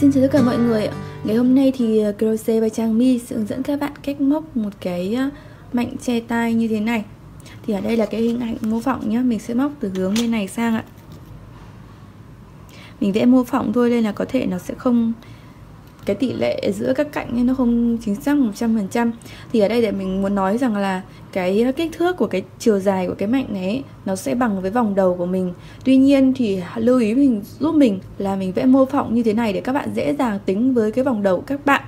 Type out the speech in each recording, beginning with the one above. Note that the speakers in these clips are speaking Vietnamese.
Xin chào tất cả mọi người ạ. Ngày hôm nay thì Crochet by Trang My sẽ hướng dẫn các bạn cách móc một cái mảnh che tai như thế này. Thì ở đây là cái hình ảnh mô phỏng nhá, mình sẽ móc từ hướng bên này sang ạ. Mình vẽ mô phỏng thôi nên là có thể nó sẽ không, cái tỷ lệ giữa các cạnh ấy nó không chính xác 100%. Thì ở đây để mình muốn nói rằng là cái kích thước của cái chiều dài của cái mảnh này ấy, nó sẽ bằng với vòng đầu của mình. Tuy nhiên thì lưu ý giúp mình là mình vẽ mô phỏng như thế này để các bạn dễ dàng tính với cái vòng đầu của các bạn.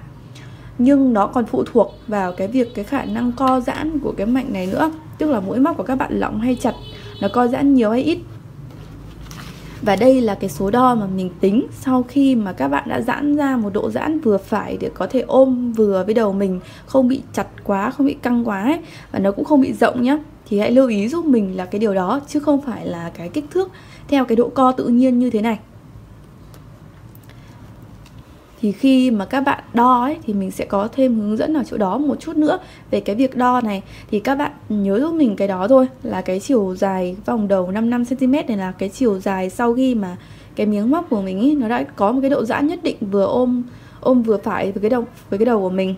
Nhưng nó còn phụ thuộc vào cái khả năng co giãn của cái mảnh này nữa. Tức là mũi móc của các bạn lỏng hay chặt, nó co giãn nhiều hay ít. Và đây là cái số đo mà mình tính sau khi mà các bạn đã giãn ra một độ giãn vừa phải để có thể ôm vừa với đầu mình, không bị chặt quá, không bị căng quá ấy, và nó cũng không bị rộng nhá. Thì hãy lưu ý giúp mình là cái điều đó, chứ không phải là cái kích thước theo cái độ co tự nhiên như thế này. Thì khi mà các bạn đo ấy, thì mình sẽ có thêm hướng dẫn ở chỗ đó một chút nữa về cái việc đo này. Thì các bạn nhớ giúp mình cái đó thôi, là cái chiều dài vòng đầu 55cm này là cái chiều dài sau khi mà cái miếng móc của mình ý, nó đã có một cái độ giãn nhất định, vừa ôm vừa phải với cái đầu của mình.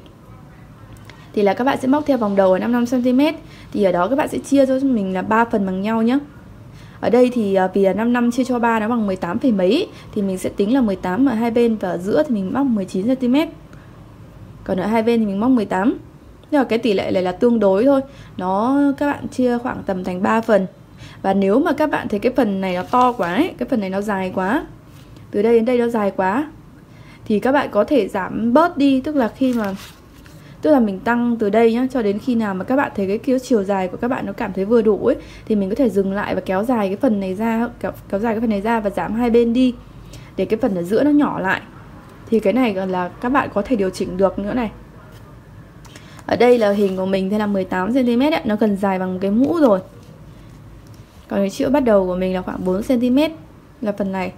Thì là các bạn sẽ móc theo vòng đầu ở 55cm. Thì ở đó các bạn sẽ chia cho mình là 3 phần bằng nhau nhé. Ở đây thì vì là 55 chia cho 3 nó bằng 18 phẩy mấy, thì mình sẽ tính là 18 ở hai bên, và ở giữa thì mình móc 19cm. Còn ở hai bên thì mình móc 18. Nhưng mà cái tỷ lệ này là tương đối thôi. Các bạn chia khoảng tầm thành 3 phần. Và nếu mà các bạn thấy cái phần này nó to quá ấy, cái phần này nó dài quá, từ đây đến đây nó dài quá, thì các bạn có thể giảm bớt đi, tức là mình tăng từ đây nhá, cho đến khi nào mà các bạn thấy cái chiều dài của các bạn nó cảm thấy vừa đủ ấy, thì mình có thể dừng lại và kéo dài cái phần này ra, kéo dài cái phần này ra và giảm hai bên đi để cái phần ở giữa nó nhỏ lại. Thì cái này là các bạn có thể điều chỉnh được nữa này. Ở đây là hình của mình thế là 18cm ấy, nó gần dài bằng cái mũ rồi. Còn cái chữ bắt đầu của mình là khoảng 4cm là phần này.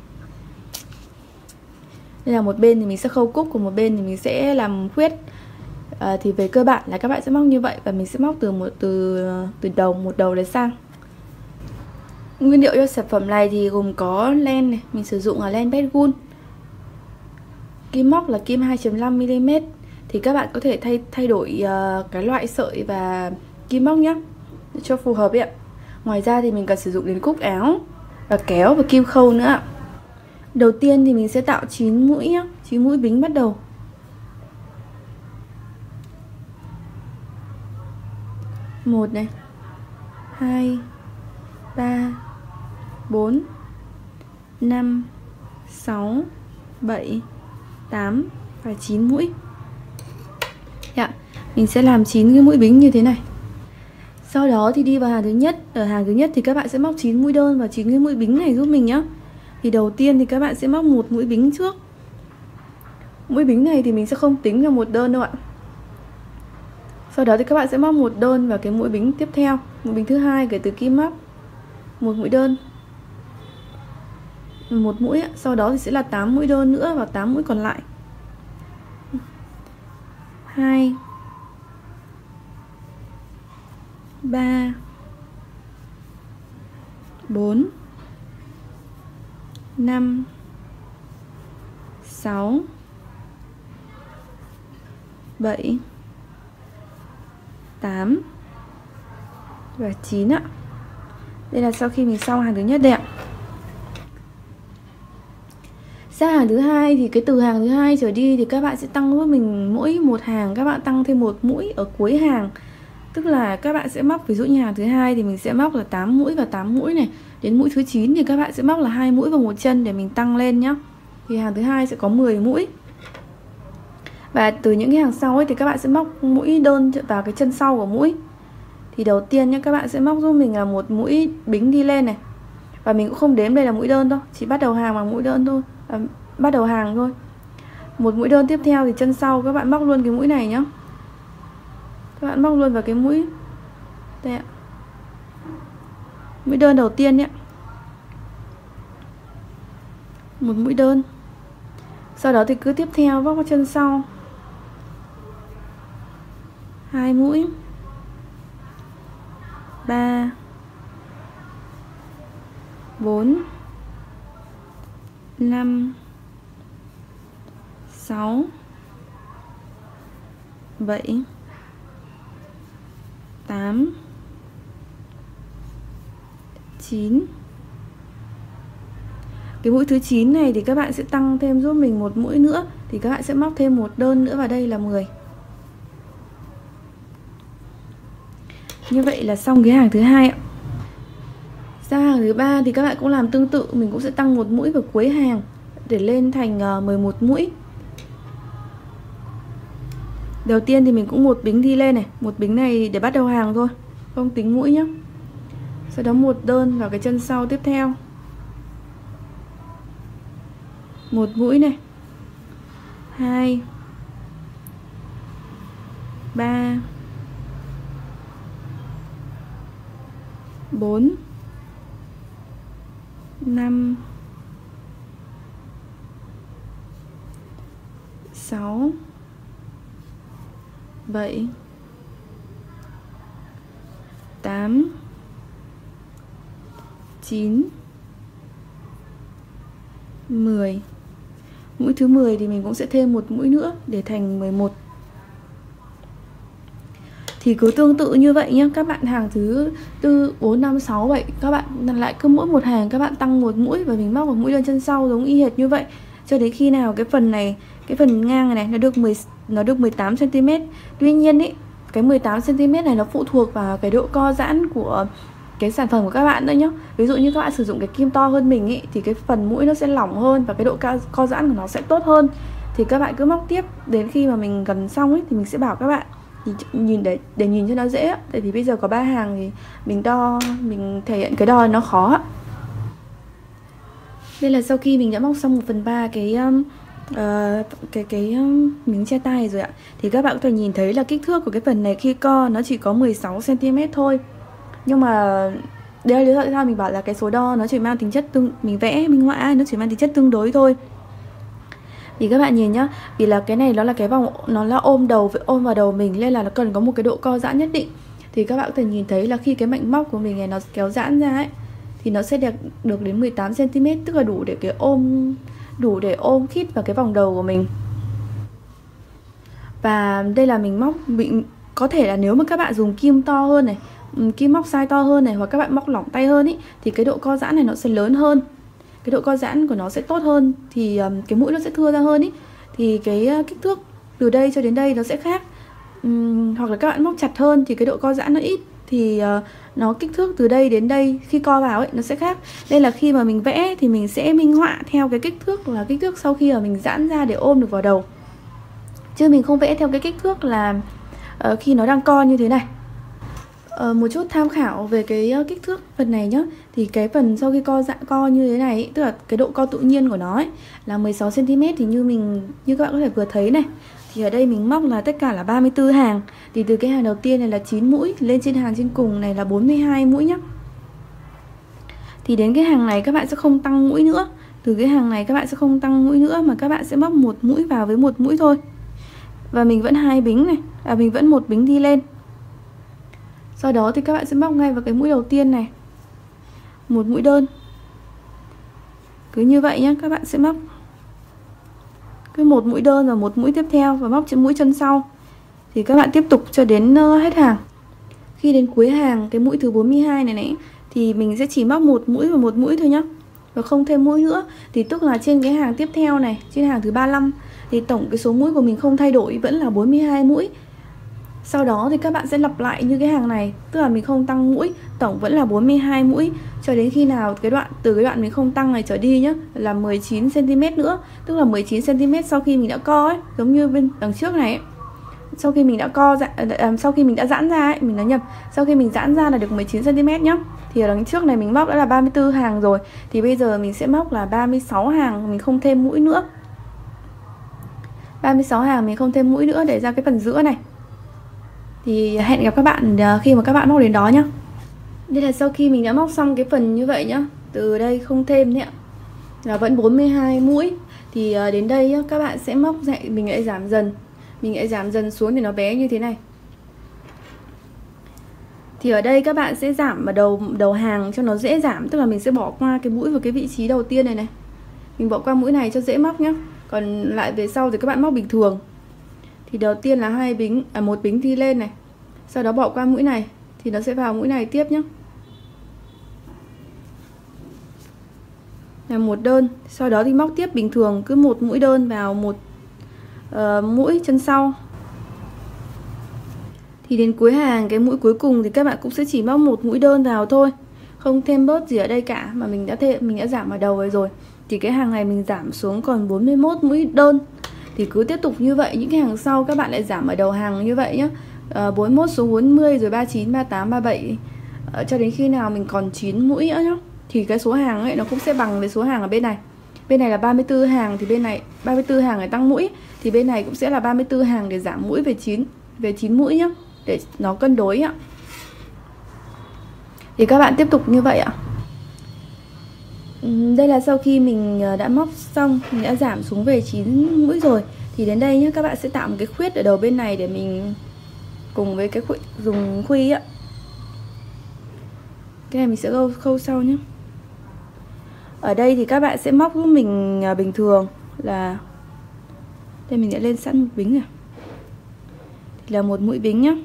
Đây là một bên thì mình sẽ khâu cúc, còn một bên thì mình sẽ làm khuyết. Thì về cơ bản là các bạn sẽ móc như vậy, và mình sẽ móc từ một đầu đến sang. Nguyên liệu cho sản phẩm này thì gồm có len này, mình sử dụng là len Betgun. Kim móc là kim 2.5mm. Thì các bạn có thể thay đổi cái loại sợi và kim móc nhé, cho phù hợp ấy ạ. Ngoài ra thì mình cần sử dụng đến cúc áo và kéo và kim khâu nữa ạ. Đầu tiên thì mình sẽ tạo 9 mũi nhé, 9 mũi bính bắt đầu. 1 này, 2, 3, 4, 5, 6, 7, 8 và 9 mũi. Mình sẽ làm 9 cái mũi bính như thế này. Sau đó thì đi vào hàng thứ nhất. Ở hàng thứ nhất thì các bạn sẽ móc 9 mũi đơn và 9 cái mũi bính này giúp mình nhé. Thì đầu tiên thì các bạn sẽ móc một mũi bính trước. Mũi bính này thì mình sẽ không tính là một đơn đâu ạ. Sau đó thì các bạn sẽ móc một đơn vào cái mũi bính tiếp theo, mũi bính thứ hai kể từ kim móc, một mũi đơn, một mũi. Sau đó thì sẽ là 8 mũi đơn nữa và 8 mũi còn lại. 2, 3, 4, 5, 6, 7, 8 và 9 ạ. Đây là sau khi mình xong hàng thứ nhất đây ạ. Sang hàng thứ hai thì từ hàng thứ hai trở đi thì các bạn sẽ tăng giúp mình mỗi một hàng, các bạn tăng thêm một mũi ở cuối hàng. Tức là các bạn sẽ móc, ví dụ như hàng thứ hai thì mình sẽ móc là 8 mũi và 8 mũi này. Đến mũi thứ 9 thì các bạn sẽ móc là 2 mũi và một chân để mình tăng lên nhá. Thì hàng thứ hai sẽ có 10 mũi. Và từ những cái hàng sau ấy thì các bạn sẽ móc mũi đơn vào cái chân sau của mũi. Thì đầu tiên nhé, các bạn sẽ móc giúp mình là một mũi bính đi lên này. Và mình cũng không đếm đây là mũi đơn đâu, chỉ bắt đầu hàng bằng mũi đơn thôi, bắt đầu hàng thôi. Một mũi đơn tiếp theo thì chân sau các bạn móc luôn cái mũi này nhá. Các bạn móc luôn vào cái mũi đây ạ, mũi đơn đầu tiên ấy. Một mũi đơn. Sau đó thì cứ tiếp theo móc vào chân sau 2 mũi, 3, 4, 5, 6 7 8 9. Cái mũi thứ 9 này thì các bạn sẽ tăng thêm giúp mình một mũi nữa, thì các bạn sẽ móc thêm một đơn nữa vào đây là 10. Như vậy là xong cái hàng thứ hai ạ. Sang hàng thứ ba thì các bạn cũng làm tương tự, mình cũng sẽ tăng một mũi vào cuối hàng để lên thành 11 mũi. Đầu tiên thì mình cũng một bính đi lên này, một bính này để bắt đầu hàng thôi, không tính mũi nhé. Sau đó một đơn vào cái chân sau tiếp theo, một mũi này, 2 3 4 5 6 7 8 9 10. Mũi thứ 10 thì mình cũng sẽ thêm một mũi nữa để thành 11. Thì cứ tương tự như vậy nhé, các bạn hàng thứ 4, 4, 5, 6, 7 các bạn lại cứ mỗi một hàng các bạn tăng một mũi và mình móc vào mũi đơn chân sau giống y hệt như vậy cho đến khi nào cái phần này, cái phần ngang này nó được 18 cm. Tuy nhiên ý, cái 18 cm này nó phụ thuộc vào cái độ co giãn của cái sản phẩm của các bạn nữa nhá. Ví dụ như các bạn sử dụng cái kim to hơn mình ý, thì cái phần mũi nó sẽ lỏng hơn và cái độ co giãn của nó sẽ tốt hơn. Thì các bạn cứ móc tiếp đến khi mà mình gần xong ấy thì mình sẽ bảo các bạn thì nhìn để nhìn cho nó dễ á. Tại vì bây giờ có 3 hàng thì mình đo, mình thể hiện cái đo nó khó á. Đây là sau khi mình đã móc xong 1/3 cái miếng che tay rồi ạ, thì các bạn có thể nhìn thấy là kích thước của cái phần này khi co nó chỉ có 16 cm thôi. Nhưng mà đây là lý do tại sao mình bảo là cái số đo nó chỉ mang tính chất mình vẽ minh họa nó chỉ mang tính chất tương đối thôi. Thì các bạn nhìn nhá, vì là cái này nó là cái vòng, nó là ôm vào đầu mình nên là nó cần có một cái độ co giãn nhất định. Thì các bạn có thể nhìn thấy là khi cái mảnh móc của mình này nó kéo giãn ra ấy thì nó sẽ được đến 18 cm, tức là đủ để ôm khít vào cái vòng đầu của mình. Và đây là mình móc có thể là nếu mà các bạn dùng kim to hơn này, kim móc size to hơn này, hoặc các bạn móc lỏng tay hơn ý, thì cái độ co giãn này nó sẽ lớn hơn, cái độ co giãn của nó sẽ tốt hơn, thì cái mũi nó sẽ thưa ra hơn ý. Thì cái kích thước từ đây cho đến đây nó sẽ khác. Hoặc là các bạn móc chặt hơn thì cái độ co giãn nó ít, thì nó kích thước từ đây đến đây khi co vào ấy nó sẽ khác. Đây là khi mà mình vẽ thì mình sẽ minh họa theo cái kích thước là kích thước sau khi mà mình giãn ra để ôm được vào đầu, chứ mình không vẽ theo cái kích thước là khi nó đang co như thế này. Một chút tham khảo về cái kích thước phần này nhá, thì cái phần sau khi co như thế này ấy, tức là cái độ co tự nhiên của nó ấy, là 16 cm. Thì như các bạn có thể vừa thấy này, thì ở đây mình móc là tất cả là 34 hàng. Thì từ cái hàng đầu tiên này là 9 mũi, lên trên hàng trên cùng này là 42 mũi nhá. Thì đến cái hàng này các bạn sẽ không tăng mũi nữa. Từ cái hàng này các bạn sẽ không tăng mũi nữa, mà các bạn sẽ móc một mũi vào với một mũi thôi. Và mình vẫn hai bính này, mình vẫn một bính đi lên. Sau đó thì các bạn sẽ móc ngay vào cái mũi đầu tiên này, một mũi đơn. Cứ như vậy nhé, các bạn sẽ móc cứ một mũi đơn và một mũi tiếp theo và móc trên mũi chân sau. Thì các bạn tiếp tục cho đến hết hàng. Khi đến cuối hàng, cái mũi thứ 42 này thì mình sẽ chỉ móc một mũi và một mũi thôi nhá, và không thêm mũi nữa. Thì tức là trên cái hàng tiếp theo này, trên hàng thứ 35 thì tổng cái số mũi của mình không thay đổi, vẫn là 42 mũi. Sau đó thì các bạn sẽ lặp lại như cái hàng này, tức là mình không tăng mũi, tổng vẫn là 42 mũi cho đến khi nào từ cái đoạn mình không tăng này trở đi nhá, là 19 cm nữa, tức là 19 cm sau khi mình đã co ấy, giống như bên đằng trước này ấy. Sau khi mình đã sau khi mình đã giãn ra ấy, mình nói nhầm, sau khi mình giãn ra là được 19 cm nhá. Thì ở đằng trước này mình móc đã là 34 hàng rồi, thì bây giờ mình sẽ móc là 36 hàng, mình không thêm mũi nữa. 36 hàng mình không thêm mũi nữa để ra cái phần giữa này. Thì hẹn gặp các bạn khi mà các bạn móc đến đó nhá. Đây là sau khi mình đã móc xong cái phần như vậy nhá, từ đây không thêm nữa, là vẫn 42 mũi. Thì đến đây nhá, các bạn sẽ móc dậy, mình lại giảm dần xuống để nó bé như thế này. Thì ở đây các bạn sẽ giảm vào đầu hàng cho nó dễ giảm, tức là mình sẽ bỏ qua cái mũi vào cái vị trí đầu tiên này này. Mình bỏ qua mũi này cho dễ móc nhá. Còn lại về sau thì các bạn móc bình thường. Thì đầu tiên là một bính đi lên này, sau đó bỏ qua mũi này thì nó sẽ vào mũi này tiếp nhé, là một đơn. Sau đó thì móc tiếp bình thường, cứ một mũi đơn vào một mũi chân sau. Thì đến cuối hàng, cái mũi cuối cùng thì các bạn cũng sẽ chỉ móc một mũi đơn vào thôi, không thêm bớt gì ở đây cả, mà mình đã giảm ở đầu rồi. Thì cái hàng này mình giảm xuống còn 41 mũi đơn. Thì cứ tiếp tục như vậy, những cái hàng sau các bạn lại giảm ở đầu hàng như vậy nhé, 41 xuống 40, rồi 39, 38, 37, cho đến khi nào mình còn 9 mũi nữa nhé. Thì cái số hàng ấy nó cũng sẽ bằng với số hàng ở bên này. Bên này là 34 hàng thì bên này 34 hàng để tăng mũi, thì bên này cũng sẽ là 34 hàng để giảm mũi về 9 mũi nhé, để nó cân đối ạ. Thì các bạn tiếp tục như vậy ạ. Đây là sau khi mình đã móc xong, mình đã giảm xuống về 9 mũi rồi. Thì đến đây nhé, các bạn sẽ tạo một cái khuyết ở đầu bên này để mình cùng với cái dùng khuy ạ. Cái này mình sẽ khâu sau nhé. Ở đây thì các bạn sẽ móc giúp mình bình thường là đây, mình đã lên sẵn một bính rồi, thì là một mũi bính nhé.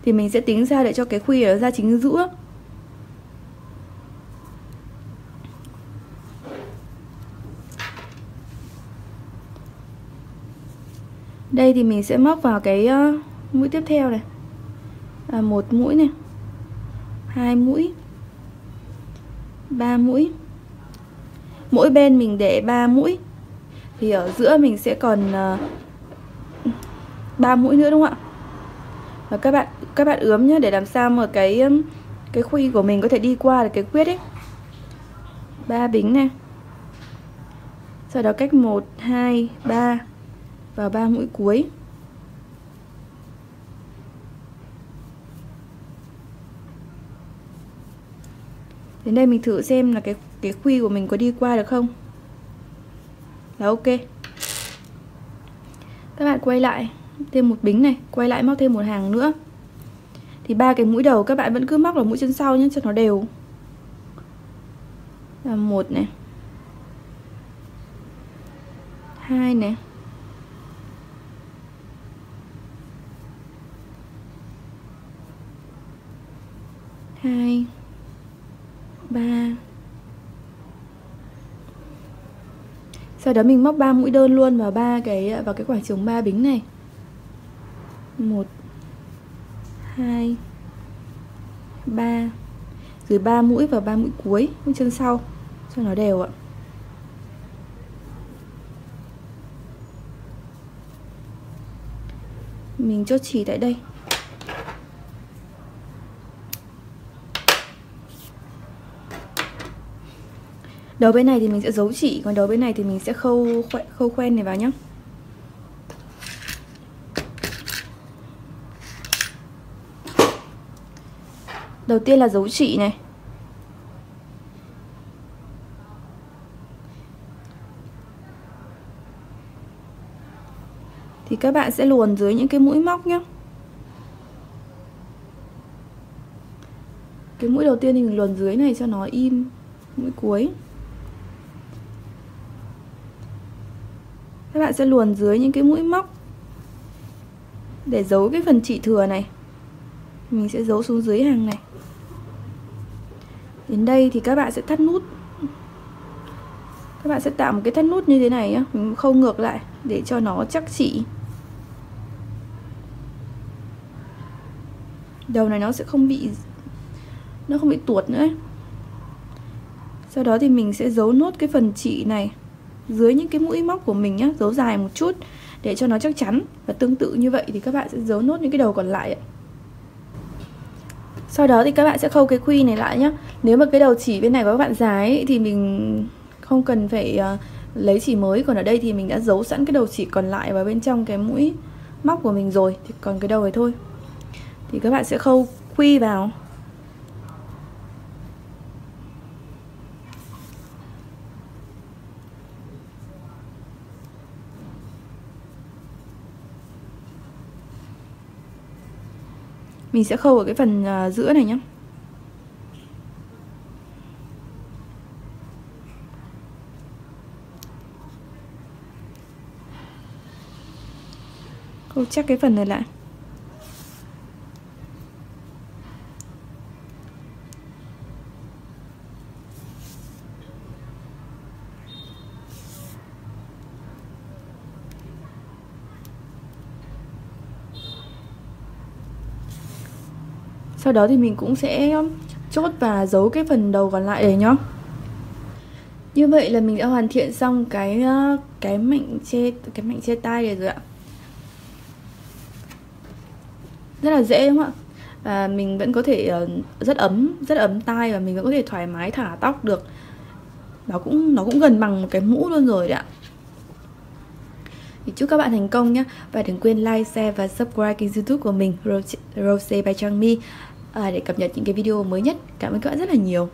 Thì mình sẽ tính ra để cho cái khuy ở ra chính giữa. Đây thì mình sẽ móc vào cái mũi tiếp theo này, một mũi này, 2 mũi, 3 mũi. Mỗi bên mình để 3 mũi. Thì ở giữa mình sẽ còn 3 mũi nữa đúng không ạ? Và các bạn ướm nhé, để làm sao mà cái khuy của mình có thể đi qua được cái khuyết ấy. 3 bính này. Sau đó cách 1, 2, 3 vào 3 mũi cuối. Đến đây mình thử xem là cái khuy của mình có đi qua được không. Là ok. Các bạn quay lại thêm một bính này, quay lại móc thêm một hàng nữa. Thì 3 cái mũi đầu các bạn vẫn cứ móc vào mũi chân sau nhé, cho nó đều. Là 1 này, 2 này, 2, 3. Sau đó mình móc 3 mũi đơn luôn vào vào cái khoảng trống 3 bính này. 1, 2, 3. Rồi 3 mũi vào 3 mũi cuối, mũi chân sau cho nó đều ạ. Mình chốt chỉ tại đây. Đầu bên này thì mình sẽ giấu chỉ, còn đầu bên này thì mình sẽ khâu khoen này vào nhé. Đầu tiên là giấu chỉ này. Thì các bạn sẽ luồn dưới những cái mũi móc nhé. Cái mũi đầu tiên thì mình luồn dưới này cho nó im mũi cuối. Các bạn sẽ luồn dưới những cái mũi móc để giấu cái phần chỉ thừa này. Mình sẽ giấu xuống dưới hàng này. Đến đây thì các bạn sẽ thắt nút. Các bạn sẽ tạo một cái thắt nút như thế này nhá, mình khâu ngược lại để cho nó chắc chỉ. Đầu này nó sẽ không bị tuột nữa ấy. Sau đó thì mình sẽ giấu nốt cái phần chỉ này dưới những cái mũi móc của mình nhá, giấu dài một chút để cho nó chắc chắn. Và tương tự như vậy thì các bạn sẽ giấu nốt những cái đầu còn lại ạ. Sau đó thì các bạn sẽ khâu cái khuy này lại nhá. Nếu mà cái đầu chỉ bên này của các bạn dài ấy, thì mình không cần phải lấy chỉ mới. Còn ở đây thì mình đã giấu sẵn cái đầu chỉ còn lại vào bên trong cái mũi móc của mình rồi. Thì còn cái đầu này thôi. Thì các bạn sẽ khâu khuy vào. Mình sẽ khâu ở cái phần giữa này nhé. Cô check cái phần này lại. Sau đó thì mình cũng sẽ chốt và giấu cái phần đầu còn lại đấy nhá. Như vậy là mình đã hoàn thiện xong cái mảnh che tay này rồi ạ. Rất là dễ đúng không ạ? Và mình vẫn có thể rất ấm tai, và mình vẫn có thể thoải mái thả tóc được. Nó cũng gần bằng một cái mũ luôn rồi đấy ạ. Thì chúc các bạn thành công nhé. Và đừng quên like, share và subscribe kênh YouTube của mình Rose by Trang My để cập nhật những cái video mới nhất. Cảm ơn các bạn rất là nhiều.